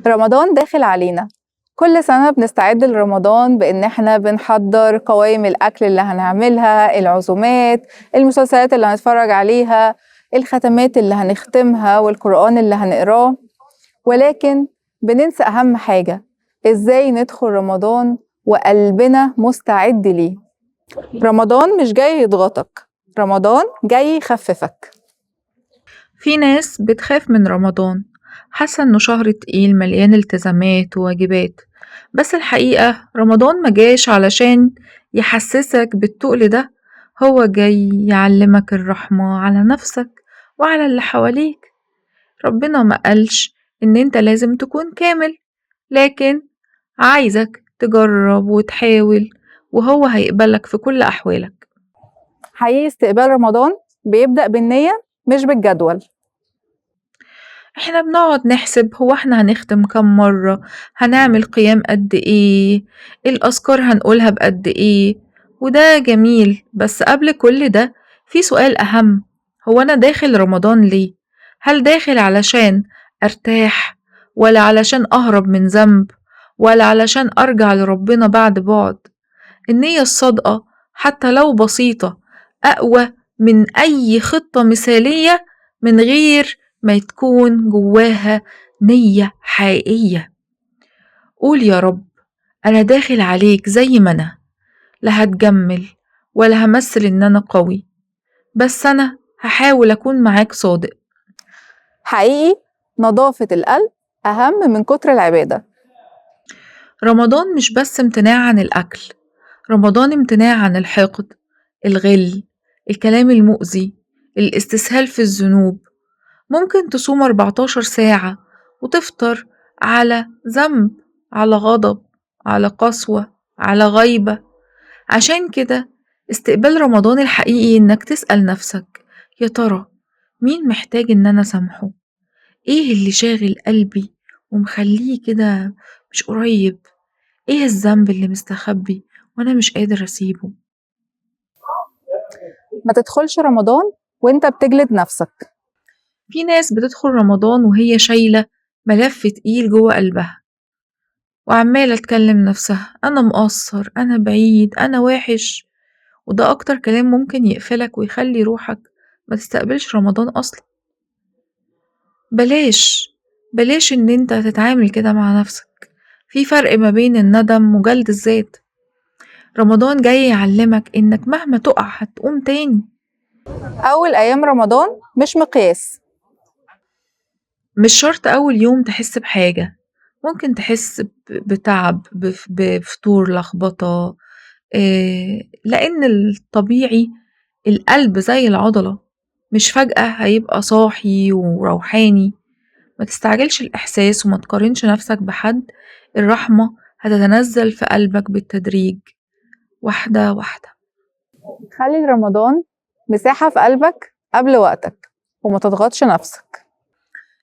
رمضان داخل علينا. كل سنة بنستعد لرمضان بإن احنا بنحضر قوائم الأكل اللي هنعملها، العزومات، المسلسلات اللي هنتفرج عليها، الختمات اللي هنختمها والقرآن اللي هنقراه. ولكن بننسى أهم حاجة، إزاي ندخل رمضان وقلبنا مستعد ليه. رمضان مش جاي يضغطك، رمضان جاي يخففك. في ناس بتخاف من رمضان، حاسة إنه شهر تقيل مليان التزامات وواجبات. بس الحقيقة رمضان مجاش علشان يحسسك بالتقل ده، هو جاي يعلمك الرحمة على نفسك وعلى اللي حواليك. ربنا ما قالش إن انت لازم تكون كامل، لكن عايزك تجرب وتحاول، وهو هيقبلك في كل أحوالك. حقيقي استقبال رمضان بيبدأ بالنية مش بالجدول. احنا بنقعد نحسب هو احنا هنختم كام مرة، هنعمل قيام قد ايه، الأذكار هنقولها بقد ايه، وده جميل. بس قبل كل ده في سؤال أهم، هو أنا داخل رمضان ليه؟ هل داخل علشان أرتاح، ولا علشان أهرب من ذنب، ولا علشان أرجع لربنا بعد بعد؟ النية الصادقة حتى لو بسيطة أقوى من أي خطة مثالية من غير ما تكون جواها نية حقيقية. قول يا رب أنا داخل عليك زي ما أنا، لا هتجمل ولا همثل إن أنا قوي، بس أنا هحاول أكون معاك صادق. حقيقي نظافة القلب أهم من كتر العبادة. رمضان مش بس امتناع عن الأكل، رمضان امتناع عن الحقد، الغل، الكلام المؤذي، الاستسهال في الذنوب. ممكن تصوم 14 ساعة وتفطر على ذنب، على غضب، على قسوة، على غيبة. عشان كده استقبال رمضان الحقيقي إنك تسأل نفسك، يا ترى مين محتاج إن أنا سامحه؟ إيه اللي شاغل قلبي ومخليه كده مش قريب؟ إيه الذنب اللي مستخبي وأنا مش قادر أسيبه؟ ما تدخلش رمضان وانت بتجلد نفسك. في ناس بتدخل رمضان وهي شايلة ملف تقيل جوه قلبها، وعمالة تكلم نفسها أنا مقصر، أنا بعيد، أنا وحش. وده أكتر كلام ممكن يقفلك ويخلي روحك ما تستقبلش رمضان أصلا. بلاش إن انت تتعامل كده مع نفسك. في فرق ما بين الندم وجلد الذات. رمضان جاي يعلمك إنك مهما تقع هتقوم تاني. أول أيام رمضان مش مقياس. مش شرط أول يوم تحس بحاجة، ممكن تحس بتعب، بفتور، لخبطة. لأن الطبيعي القلب زي العضلة، مش فجأة هيبقى صاحي وروحاني. ما تستعجلش الإحساس وما تقارنش نفسك بحد. الرحمة هتتنزل في قلبك بالتدريج، واحدة واحدة. خلي رمضان مساحة في قلبك قبل وقتك وما تضغطش نفسك.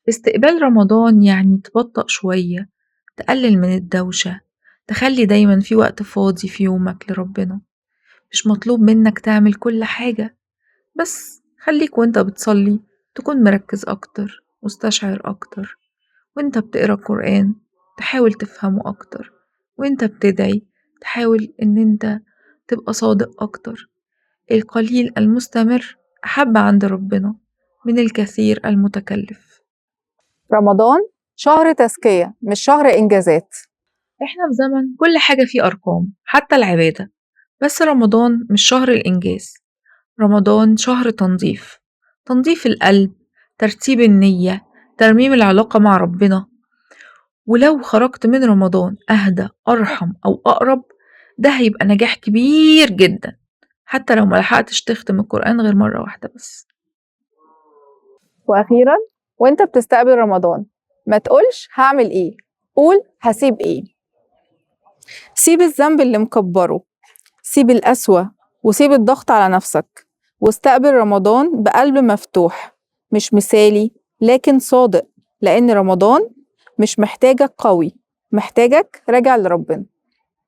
استقبال رمضان يعني تبطأ شوية، تقلل من الدوشة، تخلي دايما في وقت فاضي في يومك لربنا. مش مطلوب منك تعمل كل حاجة، بس خليك وانت بتصلي تكون مركز أكتر، مستشعر أكتر. وانت بتقرأ القرآن تحاول تفهمه أكتر، وانت بتدعي تحاول ان انت تبقى صادق أكتر. القليل المستمر أحب عند ربنا من الكثير المتكلف. رمضان شهر تزكية مش شهر إنجازات. احنا في زمن كل حاجة فيه أرقام حتى العبادة، بس رمضان مش شهر الإنجاز. رمضان شهر تنظيف، تنظيف القلب، ترتيب النية، ترميم العلاقة مع ربنا. ولو خرجت من رمضان أهدى، أرحم، أو أقرب، ده هيبقى نجاح كبير جدا، حتى لو ملحقتش تختم القرآن غير مرة واحدة بس. وأخيرا وانت بتستقبل رمضان ما تقولش هعمل ايه، قول هسيب ايه. سيب الذنب اللي مكبره، سيب القسوة، وسيب الضغط على نفسك، واستقبل رمضان بقلب مفتوح، مش مثالي لكن صادق. لأن رمضان مش محتاجك قوي، محتاجك راجع لربنا.